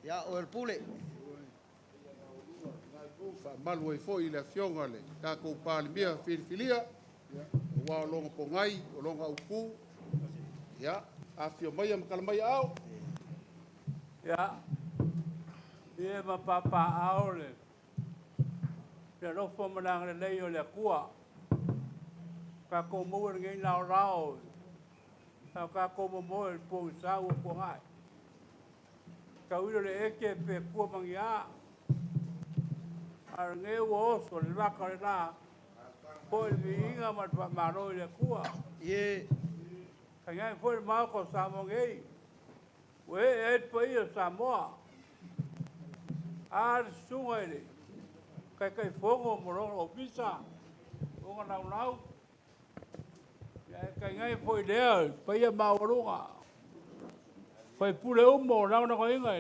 Ya o el pule. Malu e foi le fionga le ka ko palimia filifilia wa longa pongai o longa upu ya a fio mai am kalmai au ya e ma papa au le le lo fo mana le lei o le kua ka ko mo ngai na rao ka ko mo el po sa o ko ngai ka ulo le eke pe kua mangia ar nge wo so le va ka la po el vinga ma ro le kua Ye ka ngai fo el ma ko sa mo ngai we et po io sa mo ar suele ka fogo mo ro pisa o na nau ya ka ngai fo le pa ia ma ro foi pule mo na ko inga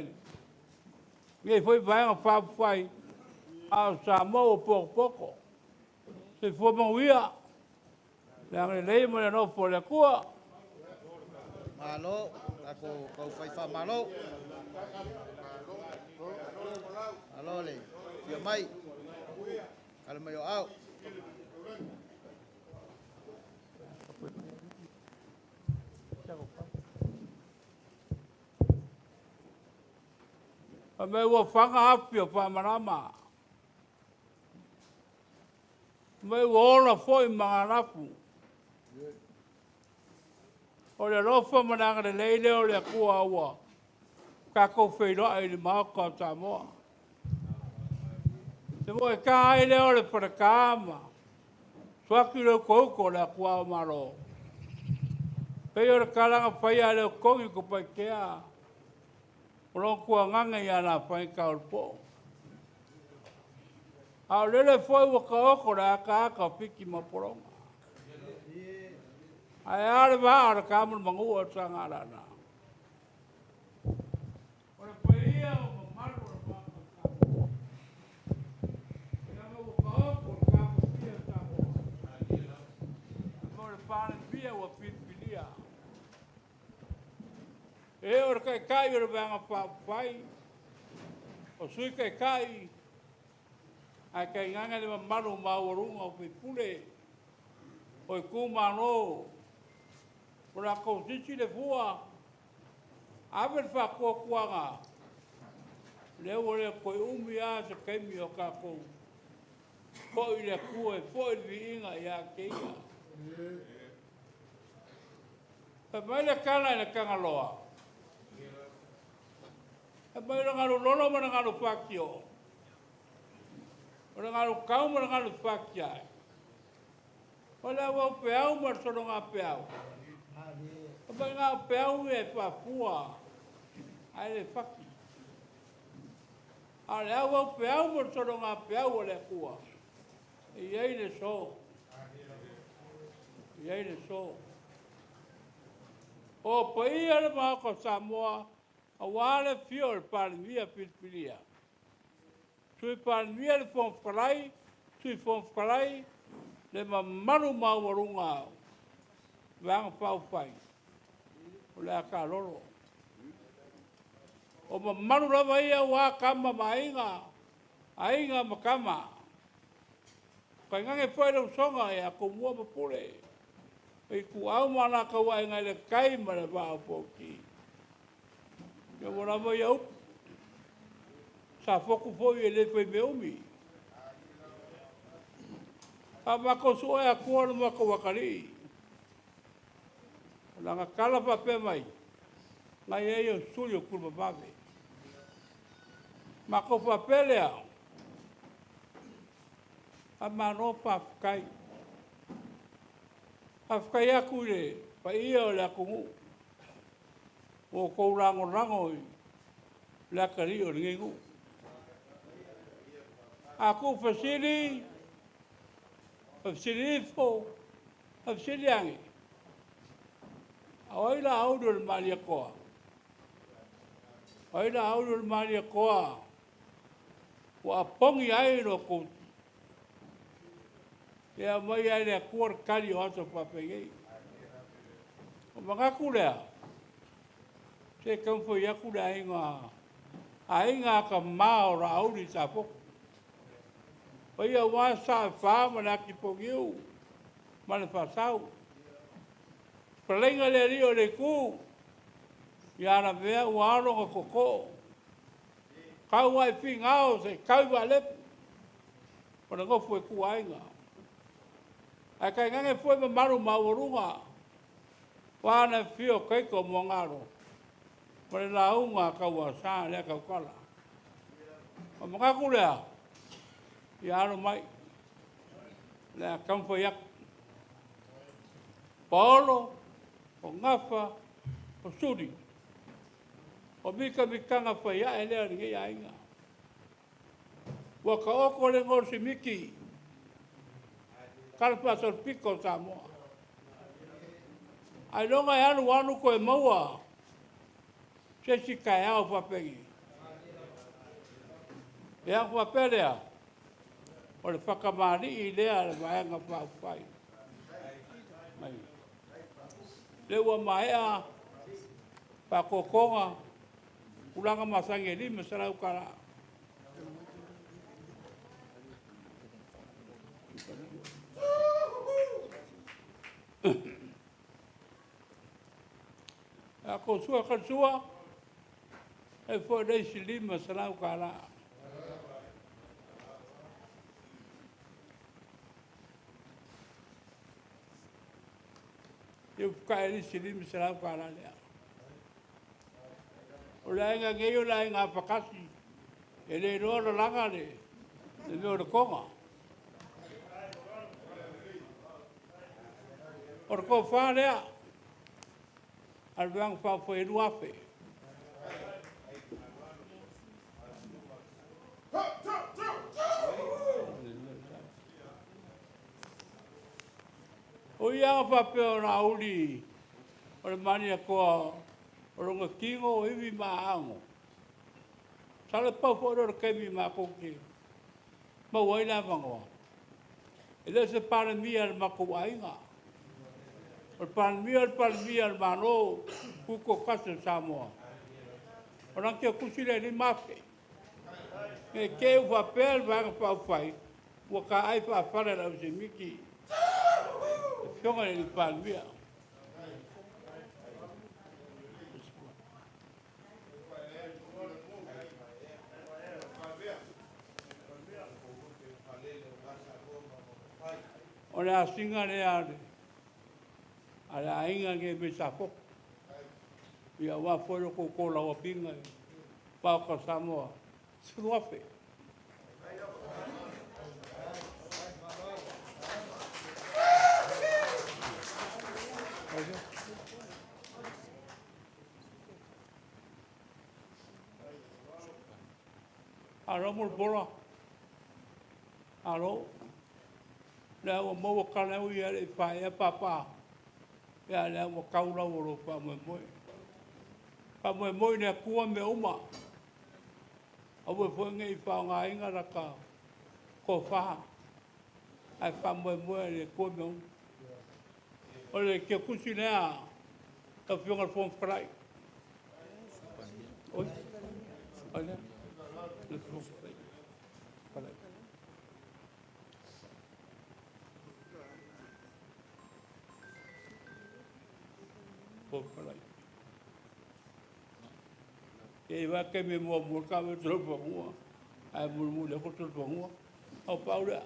e foi vai a fa fai a sa mo pouco se for mo ia la le mo no por la cua malo ako ko fai fa malo. Alo le. Fio mai. Kalau mai au. a me wo fanga apio pa marama me wo la foi mangarapu o le rofa mananga le leile o le kua ua ka ko feiro ai le mako ta mo se mo ka ai le o le para kama swaki le ko la kua maro pe o kala fa ya le ko ko pa kea o kua nganga ya na fa ka po a le foi o ko la ka piki mo poronga ai ar va ar kam mangu o sanga na ora poia o malu o pa ya no o ko ka pia ta mo pa pia o pilia e ora kai o va pa pai o sui kai ai kai nganga le malu maurunga o pule o kumano ora ko sisi le fua ave fa ko kuanga le ore ko umia se kemi o ka ko ko ile ku e fo vinga ya keia pa mele kana le kanga loa pa mele ngalo lolo ma ngalo pakio ora ngalo kau ma ngalo pakia ola wo peau ma solo nga peau pa nga peau e pa pua ai le faki ale wo peau ma solo nga peau le kua e ai le so O paia le mau ko Samoa, a wale fio le palimia pilipilia. Sui palimia le fonfkalai, sui fonfkalai, le mamaru mau warunga, vanga pau fai. O le aka lolo. O mamaru lava ia wa kama mainga, ainga makama. Kai ngange foi le usonga e a kumua mapule. E ku au mana ka wa ngai le kai ma le va poki. Ke ora mo eu. Sa foku foi ele foi meu mi. A ma ko so e a ku no ma ko wakari. La nga kala pa pe mai. Ngai e yo sulio kurba bave. Ma ko pa pele a. A ma no pa kai. Afkai aku le, pa ia o le akungu. O kou rango le akari o ringengu. Aku fasili fo, fasili angi. Aoi la audo le malia koa. Aoi la audo le malia koa. Wa pongi ai no kou. Ia mai ai le kuar kari o ato papegei. O mangaku lea. Se kampo iaku le ainga ka mao ra auri sa poku. O ia wa sa wha mana ki pongiu. Mana whasau. Palenga le rio le ku. Ia na vea uaronga koko. Kau ai fingao se kau wa lepu. Pana ngofu e ku ainga. A kai ngange foi ma maru maurunga. Wana fio kai ko mongaro. Pare la unga ka wa sa le ka kala. O mga kula. Ya ro mai. La kampo yak. Paulo o ngafa o sudi. O mika nga fa ya ele ringe ya inga. Wa ka oko le ngor si miki. Kalpa sol piko Samoa. Ai longa e anu ko e maua. Se si kai au papegi. E a papelea. O le whakamari i lea le maenga whaupai. Mai. Leua maea. Pakokonga. Ulanga masange lima sarau kara. Ako sua ka sua e foi dei silima salau kala. Eu kai silima salau kala le. O la nga ngeyo la nga pakasi. Ele ro langa le. Le no konga. Orko fa lea. Al bang fa foi ruafe. O ia fa pe ora uli. O mania ko o ronga kingo e vi maango. Sale pa fo ro ke vi ma ko ki. Ma wai la bango. Ele se para mi al makuainga. O palmia mano kuko kase Samoa. Ora ke kusile ni mafe. E ke o papel vai pa fai. O ka ai pa fara la miki. Fionga ni palmia. Ora singa le ade. Ala ainga ke me sapo. Ia wa foro ko ko la pinga. Pa ko Samoa. Suafe. Aro mul bora. Aro. La o mo ka na wi ale pa e papa. Ia le mo kaula o ro pa mo mo. Pa mo mo ne kua me uma. O mo fo ngai pa nga inga ra ka. Ko fa. Ai pa mo mo le kua me uma. O le ke kusi lea. Ta fionga fo frai. Oi. Olha. Le fo frai. Frai. Fo frai. E va ke me mo ka me tro fo mo. Ai mo le ko tro fo mo. O paura.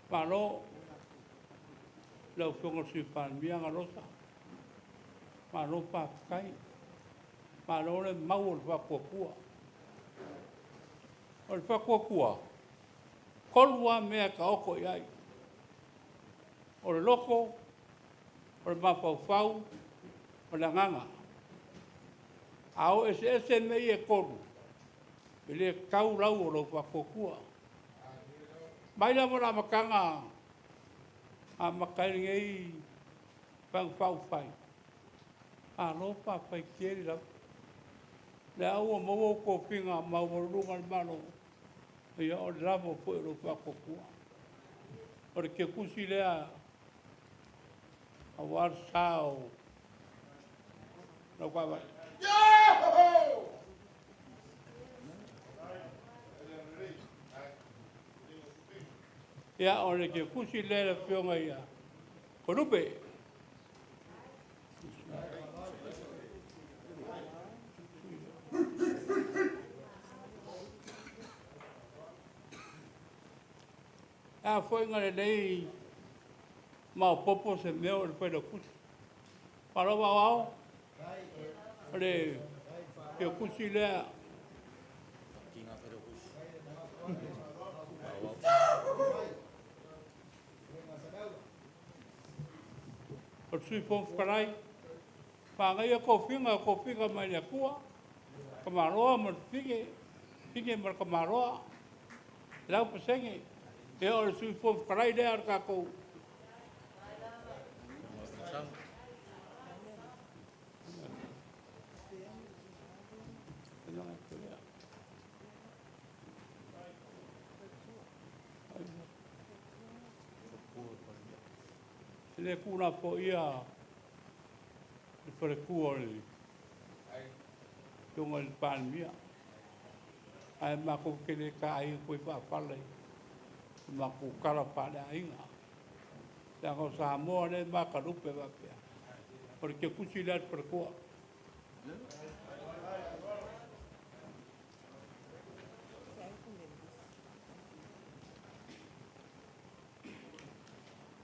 Paro lo fongo si pan mia rosa. Paro pa kai. Paro le mau va kokua. O fa kokua. Kolua me ka oko ai. O le loko. O le mapau fau. O le nganga. Ao ese me e kolu. Ele kau lau o lo fa kokua. Mai la mora makanga a makai ngai pang pau fai. A no pa fai kiri la. Le au mo ko pinga ma mo runga mano. Ia o ramo po ro pa ko ku. Por que kusi le a war sao. No pa. Ia ore ke kusi le pionga ia. Korupe. A foi ngare nei mau popo se meu le foi do kusi. Paro wao. Ore ke kusi le o sui fon farai. Pa ngai ko finga mai le kua. Kamaroa mo pinge mo kamaroa. Lau pesenge. E o sui fon farai le ar ka ko. Le kuna po ia le pare kuori tunga le pan mia ai ma ko kele ka ai ko pa pale ma ko kala pa da inga la ko sa mo le ma ka rupe va pia porque cucilar per ko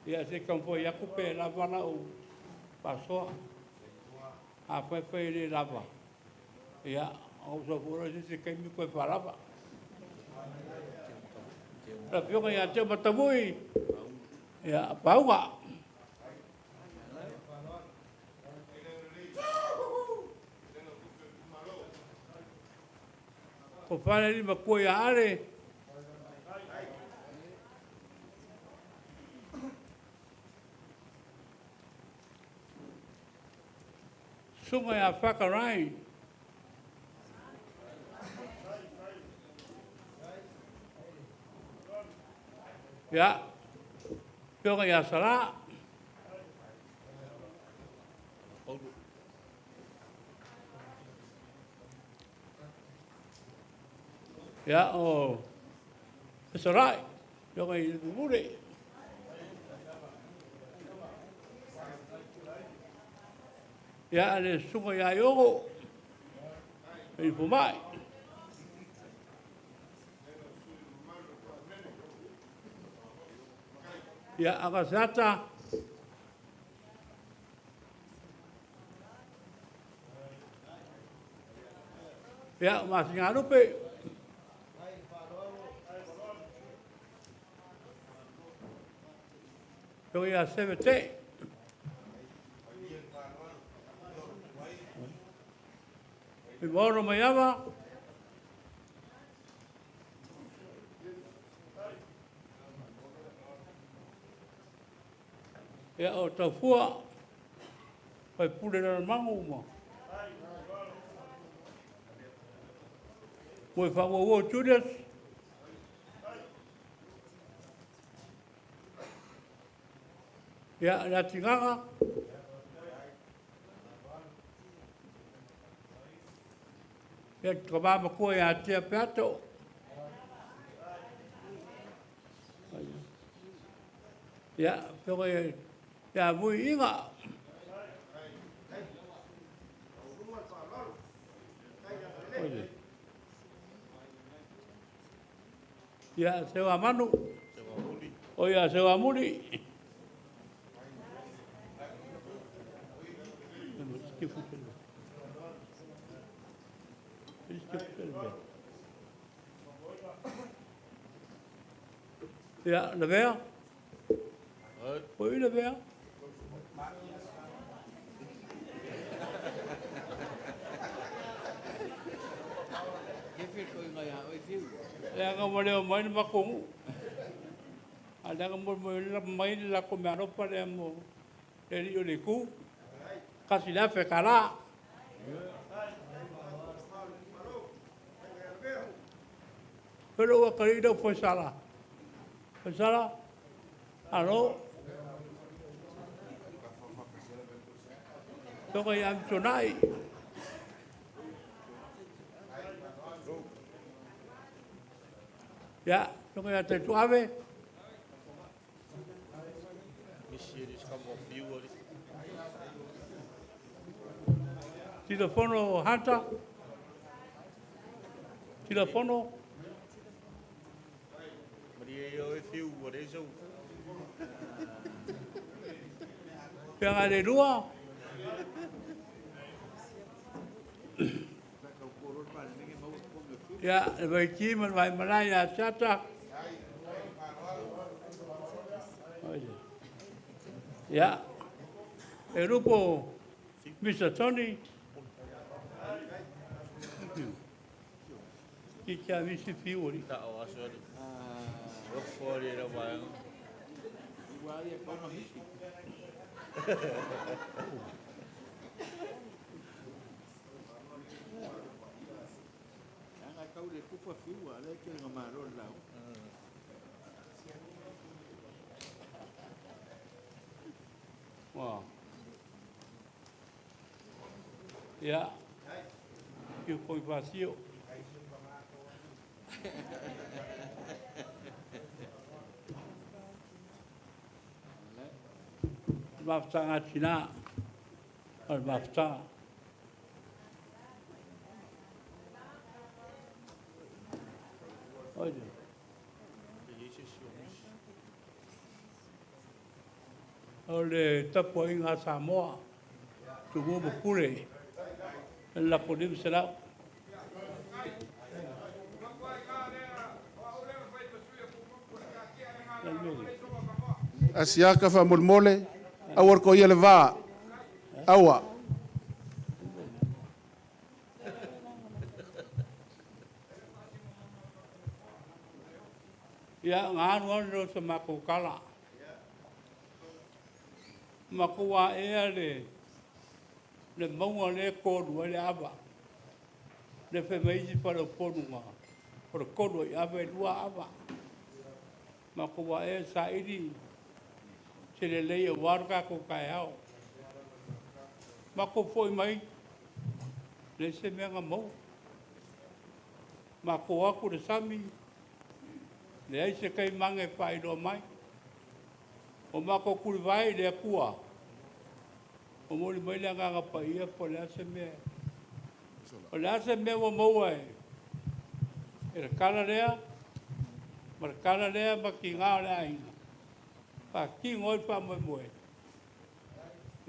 ia se campo ia kupe la vala o paso a foi le lava ia o so fora se que me foi falava la pionga ia te matamui ia pauga o fale li ma ko ia are sunga ia whakarai. Ia, pionga ia sara. Ia, o sarai, pionga ia mure. Ia le sunga ia iogo. I pumai. Ia agasata. Ia masingarupe. Yo ia sevete. Me moro mai ava. Ia o tau fua. Pai pule na mangu mo. Moi whaua o Julius. Ia na tinganga. Ia kamama koe a tia peato. Ia, pēkoe, ia vui inga. Ia, sewa manu. O ia, sewa muri. Ja, de weer. Hoe je de weer? Ja, gaan we leo mai na kongu. Ada kan mo mai la ko me ro pa de mo. Ele yo le ku. Kasi la fe kala. Pero wa querido foi sala. Foi sala. Alô? Tô com a tonai. Ya, tô com a tatuave. Telefono Hunter. Telefono. Yang ada dua. Ya, baiki menwai Malaya Chata. Ya, grupo Mr. Tony. Kita misi fiori. Tak awasnya. Fiori ada bang. Igual kau nak misi. Ang kau le kupa fiwa le ke ngamaron lau. Wah. Ya. Que foi vazio. Mafta China. Al mafta. Olha. Olha, tapo inga Samoa. Tugu bukure. La polim será. Asiaka fa molmole awar ko yele va awa Ya nganu ro sa makukala. Makuwa ele le monga le kodu le aba. Le fe meiji para o ponunga. Para kodu ya ve dua aba. Makuwa e sa iri se le lei o warga ko kai au. Mako foi mai le se menga mo. Makuwa ku de sami le ai se kai mange pai do mai. O mako ku vai le kua. O mori mai le nga pa ia po le se me. O le se me wo mo ai. E kala lea. Mar kala lea ma ki nga le ai. Pa ki ngoi pa mo mo.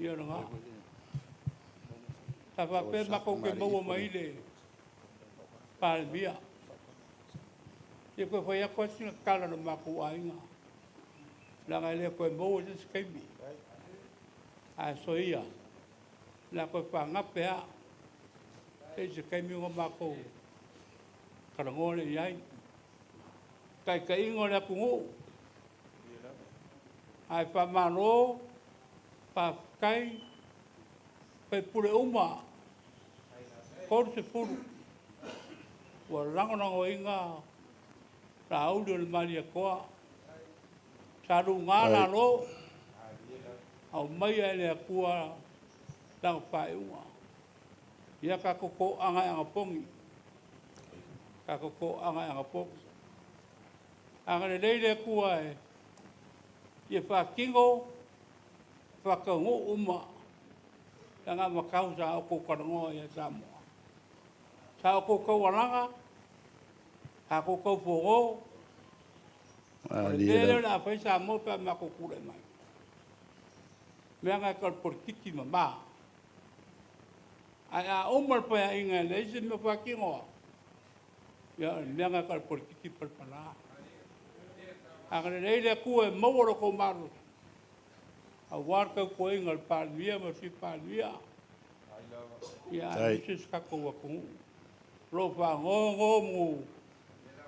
Ia nga. Ta pa pe mako ke mo mai le. Pa bia. Ia ko foi a coisa kala no mako ai nga. La le ko mo se skemi. A soia. La ko pa nga pea. e se kai miunga mako karangole iai kai ingo le kungu ai pa mano pa kai pe pure uma kor se puru wa lango inga Raul del Maria Coa Saru ngala lo au mai ele kua tau pai uma ia ka koko anga pongi ka koko anga pongi anga le kua e fa kingo fa ka ngo uma tanga makausa o ko ngo ia samo sa ko ko walanga ha ko ko fogo le la fa sa mo pa ma ko kure mai me anga ka por kiki mama a umar pa inga le se me fa kingo ya me anga ka por kiki per pala anga le ku e mo ro ko maru a war ka ko inga pa via ma si pa via ya se ska ko wa ku ro fa ngo mu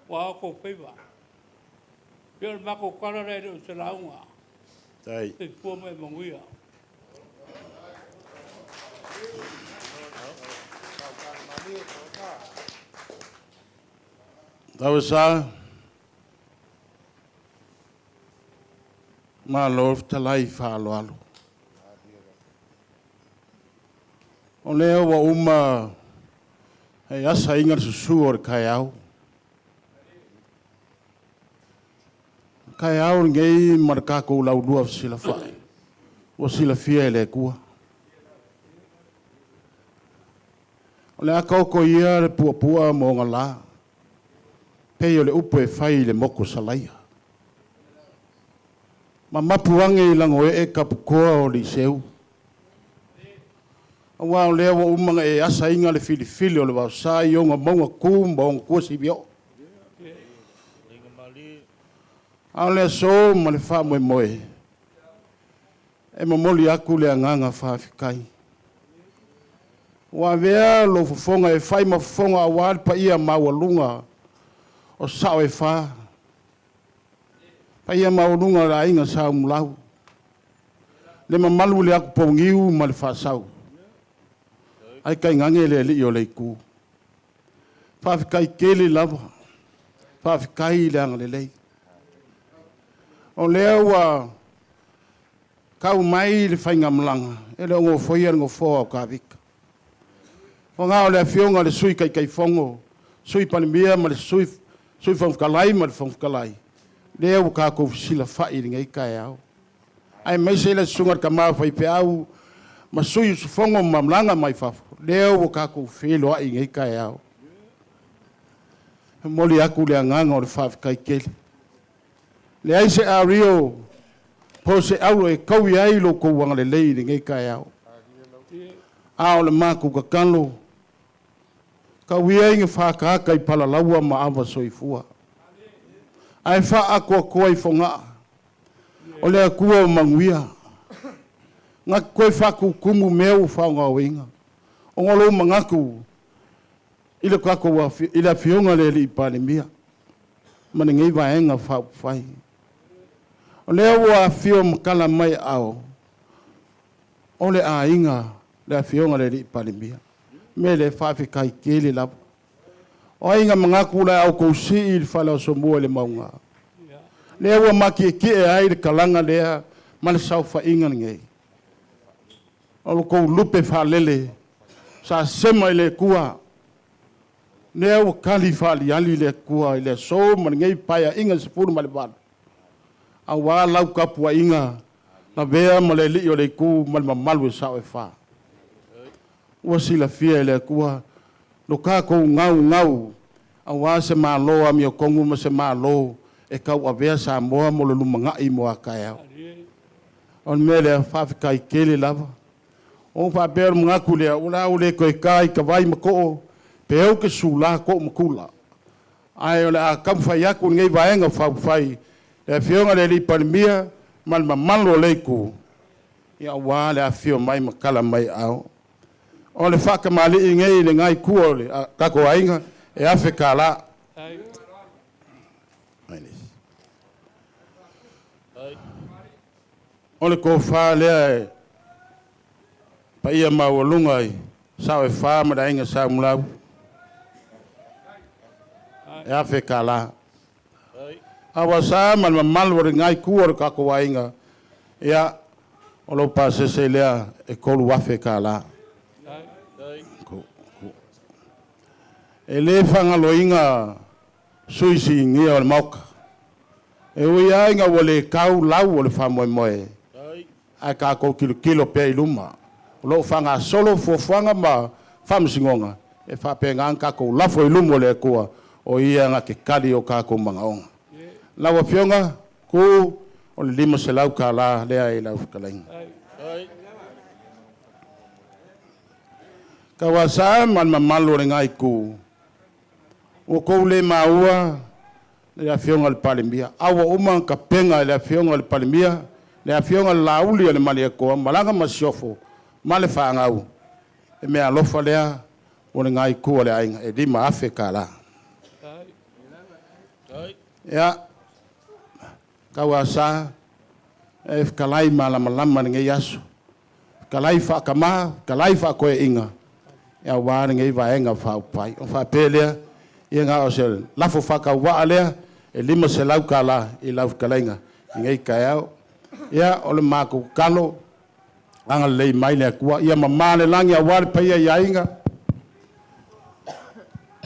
wa ko peva yo ma ko kala re se la unha tai te po me monguia tawasa ma lof talai fa alo alo o leo wa uma e asa inga susu or kai au ngei marka ko lau dua sila fai o sila fia ele kua o le akau ko ia le pua mo ngala pei o le upo e fai le moko salaia ma mapuange lango e kapukoa o li seu awa o lea wa umanga e asa inga le fili o le wau sa i onga maunga kumba onga kua sibio a le so ma le wha moe moe e mamoli aku le anganga whaafikai wa vea lo fufonga e whai ma fufonga a wad pa ia mawalunga o sao e wha pa ia mawalunga la inga sao mulau le mamalu le aku pongiu ma le wha sao ai kai ngange le li o le ku whaafikai kele lava whaafikai le anga le lei o lea ua kau mai le whainga mlanga e le ongo foia ngo foa o ka vika o ngā o le fionga le sui kai fongo sui panimia ma le sui whamwhikalai ma le whamwhikalai lea ua ka kou sila whai ringa i kai au ai mai se le sungar ka maa whai pe au ma sui usufongo ma mlanga mai whafo lea ua ka kou whilo ai ngai kai au moli aku le anganga o le whawhikai kele le ai se a rio po se au e kaui ai lo ko wanga le lei ni ngai kai au ao le maku ka kalo kaui ai nge whaka kai pala laua ma awa soifua ai wha ako koi fonga o le akua o manguia ngak koe whaku kumu meu whaunga o inga o ngolo mangaku ila kako wa ila fionga le li palemia mane ngai vaenga whai o lea ua fio makala mai ao o le a inga le fionga le li palemia me le whawhikai kele lapa o inga mangaku la au kousi i whala o somua le maunga lea ua maki ki e ai le kalanga lea ma le sau whainga ngei o lo kou lupe whalele sa sema i le kua lea ua kali whali ali le kua i le so ma ngei paia inga sipuru ma le wadu a wā lau kapua inga na vea ma le li o le ku ma le mamalu e sao e wha ua sila fia i le kua no kā kou ngau a wā se māloa mi o kongu ma se mālo e kau a vea sa moa mo le lumangai mo a kai au on me le whawhikai kele lava o whapea ngaku lea ula ule koe kai ka vai mako pe au ke sula ko makula ai ole a kamwhai aku ngei vaenga whawhai e fionga le li palimia mal mamalo leiku ia wā le a fio mai makala mai au O le whakamali i ngei le ngai kua o le kako ainga e awhi ka la. Ai. O le ko wha lea e pa ia maualunga i sao e wha ma da inga sao mulau. E awhi ka la. Awa sa man malu o le ngai kua o le kako ainga ia o lo pa se lea e kolu awhi ka la. E le whangaloinga suisi ngia o le mauka. E ui ainga o le kau lau o le whamoe moe. Ai ka kou kilo pe i luma. O lo whanga solo fuafuanga ma whamsingonga. E whapea ngā ka kou lafo i luma o le kua. O ia ngā ke kari o ka kou mangaonga. Lawa pionga, ku o le lima se lau ka la lea i lau whakalainga. Ka wasa man mamalo le ngai ku. O kou le maua, le afionga le palimia. Awa uma ka penga le afionga le palimia, le afionga le lauli le mali koa, malanga masiofo, male whaangau. E mea alofa lea, o le ngai ku o le ainga, e lima afe ka la. Ia, ka wasa, e kalai malama nge yasu. Kalai whaakama, kalai whaakoe inga. Ia wāre ngei vaenga whaupai. O whapelea, ia ngā o se lafo whaka waa lea, e lima se lau ka la i lau kalainga. I ngei kai au. Ia o le māku kalo, anga lei mai lea kua. Ia mamāle langi a wāre paia i ainga.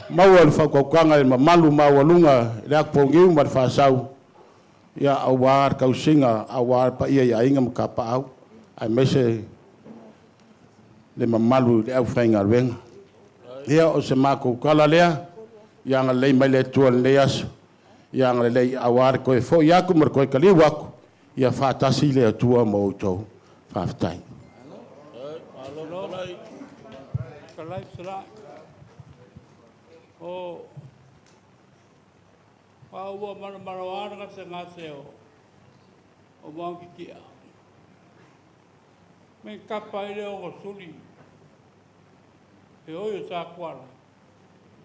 Maua le whakaukanga e mamalu maualunga, le akpongiu ma le whasau. Ia au wāre kausinga, au wāre paia i ainga mka pa au. Ai mese le mamalu le au whainga ruenga. Ia o se māku kala lea, ia ngā lei mai le tua le aso. Ia ngā lei aware koe fo, ia ku mar koe kaliu aku. Ia whātasi le atua mo utou. Whāwhitai. Kalai sara. O whaua marawana ka se ngā seo. O maungi kia. Me kapa i leo o suri. E oio sa kuara.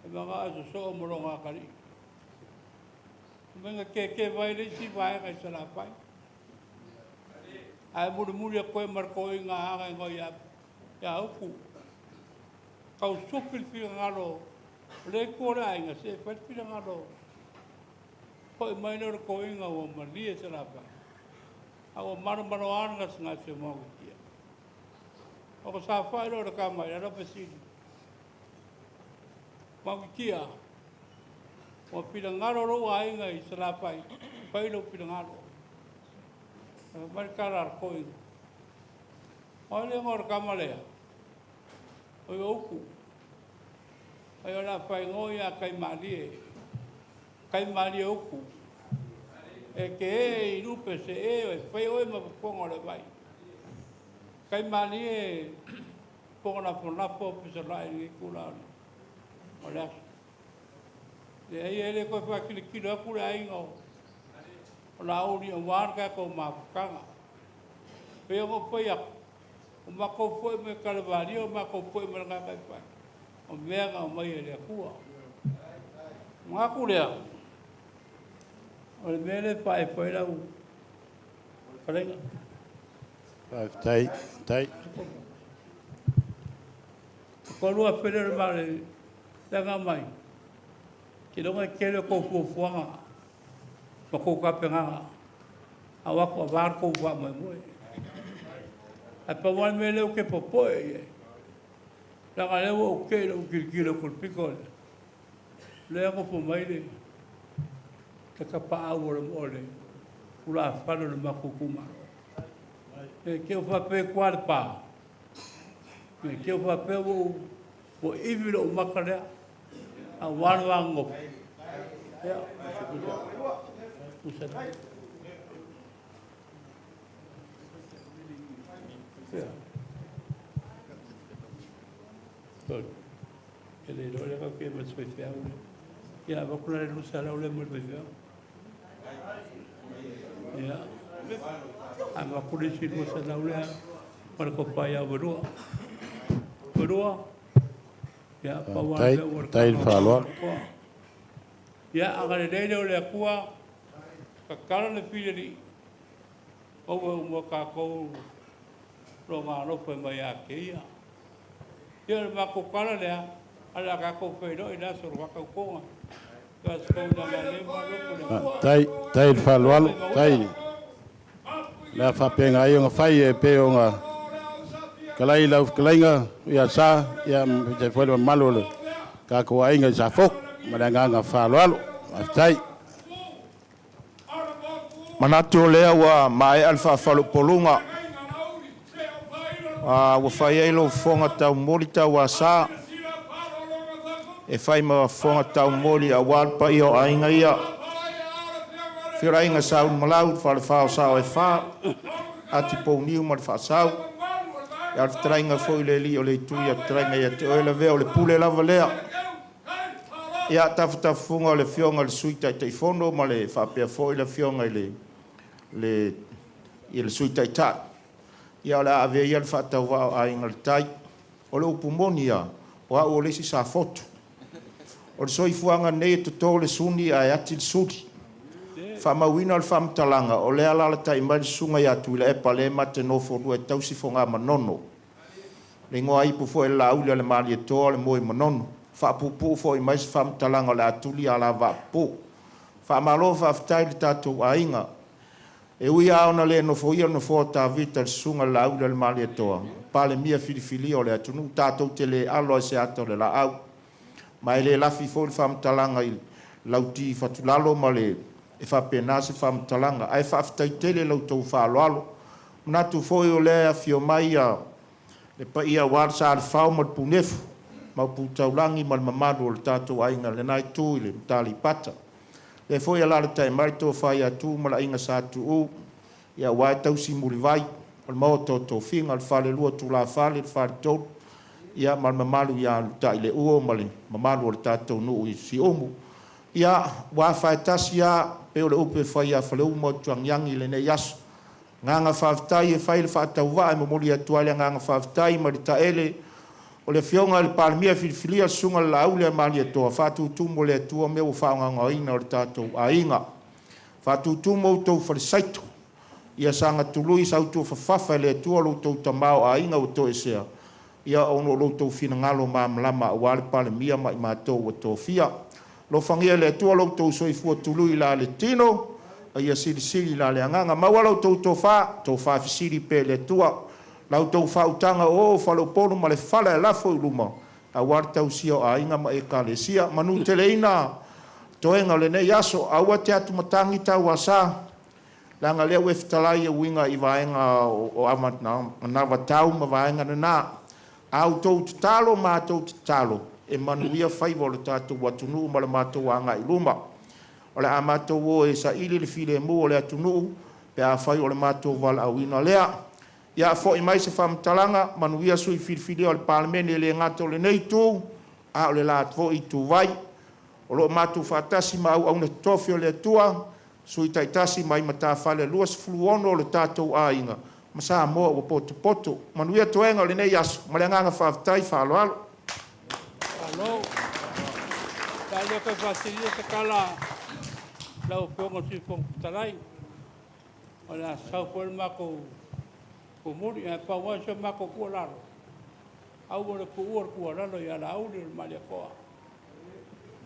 E mga aso so o moro ngā kari. Menga ke vai le si vai ka sala pai. Ai muri a koe marko i ngā hanga i ngoi ia uku. Kau sufil fi ngaro. Le kore ai ngā se whet fi ngaro. Koe mai nore koe i ngā o malia sala pai. Awa maro anga ngā se maungi kia. O ko sa whai rora ka mai, ara pasini. Maungi kia. O pira ngaro roa ainga i salapai, pailo pira ngaro. Marikara ar koe. O le ngor kamalea. O i oku. Ai ora pai ngoi a kai malie. Kai malie oku. E ke e i rupe se e pai oi ma pongo le vai. Kai malie pongo na ponapo pisa rai ni kulano. O le aso. Le ai ele koe whakili akure aingo. O la auri o wārka ko mapukanga. Pea mo pai ako. O mako poe me kalawari o mako poe me ngā kai pai. O mea ngā o mai e lea kua. Ngā kulea. O le mea le pai pai lau. Karenga. Tai. Ko lua whenere mare. Tanga mai. Ki longa kele ko fuafuanga. Ma ko kapenganga. A wako a wārko wā mai moe. A pa wan me leo ke popoe e. Langa leo o kele o kirikile o kulpiko le. Lea ko po mai le. Te kapa au ora mo le. Ula whanu le makukuma. Me ke o whape kuare pā. Me ke o whape o iwiro o makalea. A wānua ngopu. Ea. Usana. Ea. Tol. Ele lo le ka ke mas foi fea. Ea, vakula le lusa la ole mo le fea. Ea. A vakula si lusa la ole. Para ko pa ia verua. perua. Ya, pawa tai whaloa. Ya, angare dele o le kua ka kala le pili o mo ka ko ro ma no pe mai a ke ya. Ya ma ko kala le ala ka ko pe do ina so wa ka ko. Ka ko na le ma lo ko. Tai whaloa, tai. La whapenga ai o ngā whai e pe o ngā kalai lau kalainga ia sa ia te whaile malo le ka ko ainga sa fok maranga ngā whaloalo tai Manatu lea wa mai alfa falu polunga wa whai eilo fonga tau mori tau wa sa e whai ma fonga tau mori a walpa i o ainga ia whira inga sau malau whare whao sao e wha ati pou niu mara wha sau e alfa trainga fwoi le li o le tui a trainga ia te oela vea o le pule lava lea ia tafutafunga o le fionga le suita i teifono ma le whapea fwoi le fionga i le suita i tai ia o le avea ia le whatau wao a inga le tai o le upumoni ia o a o lesi sa fotu o le soifuanga nei e tuto le suni a ati le suri whamauina o le whamtalanga o le ala tai mai sunga ia tu le epa le mate no fonu e tausi fonga manono le ngoa ipu fo e laule le mali e toa le moi manono whapupu fo i mais whamtalanga le atuli ala vapu whamalo whaftai le tatou a inga e ui aona le no fo ia no fo ta vita le sunga laule le mali e toa pale mia filifili o le atunu tatou te le alo e se ato le la au mai le lafi fo le whamtalanga i lauti fatulalo ma le e whapena se whamtalanga ai whaftaitele lau tau whaloalo natu foi o lea fio mai a le pa ia war sa al whao ma punefu ma putaulangi ma mamadu o le tatou ainga le nai tū i le mtali pata le foi ala le tai mai tō whai atu ma la inga sa tu u ia wai tau si muri vai o le mao tō whinga le whale lua tu la whale le whale tō ia ma mamadu ia luta i le uo ma le mamadu o le tatou nuu i si omu ia wa faitasi ia pe o le upe whai a whaleu mo tuangiangi le ne yasu nganga whaftai e whai le whaatau wa e momoli atuale nganga whaftai ma le taele o le fionga le palmia filifilia sunga la aule a mali atoa whatutumo le atua mea o whaonga ina o le tātou a inga whatutumo o tau whalisaito ia sanga tului sautu whawhawha le atua lo tau tamao a inga o to esea ia ono lo tau whina ngalo maamlama o wale palmia ma i mātou o tō fia lo fangia le atua lo tau soifua tului la le tino ia siri la le anganga mawala o tau tō wha fisiri pe le atua lau tau whautanga o whaloponu ma le whala e lafo i luma a wartau sia a inga ma e kalesia manu teleina toenga le nei aso a ua te atu matangi tau asa langa lea weftalai e winga i vaenga o amat na watau ma vaenga na na au tau talo ma tau talo e manuia whaiva le tātou watunu ma le mātou anga i luma o le a mātou o e sa ili le file mu o le atunu pe a whai o le mātou wala au ina lea ia fo i mai se whamtalanga manuia sui filifili o le parlemene le ngato le nei tū a o le la fo i tū vai o lo mātou whatasi ma au ne tofi o le atua sui taitasi mai mata whale luas fluono o le tātou a inga ma sa moa o poto poto manuia toenga o le nei aso ma le nganga whaftai whaloalo Alo talo ke fasilia te kala lau pongo si pong tarai ona sa por mako ko muri e pa wa se mako ko laro au le ko laro ya la au le malia ko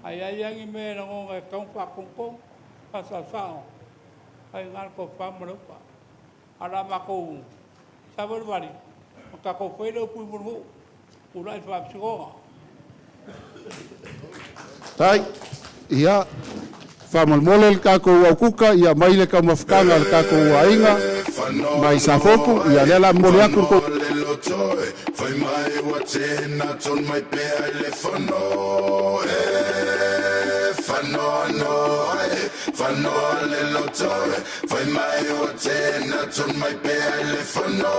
ai yangi me na ngo e kong pa kong pa sa ai ngal ko pa mo pa ala mako sa bor bari ka ko foi lo pu mo ula fa psigo tai ia whamalmole le kākou au kuka ia mai le kaumafukanga le kākou ainga mai sa foku ia lela mole aku ko Fai mai wa tena ton mai pe le fano fano le loto fai mai wa tena ton mai pe le fano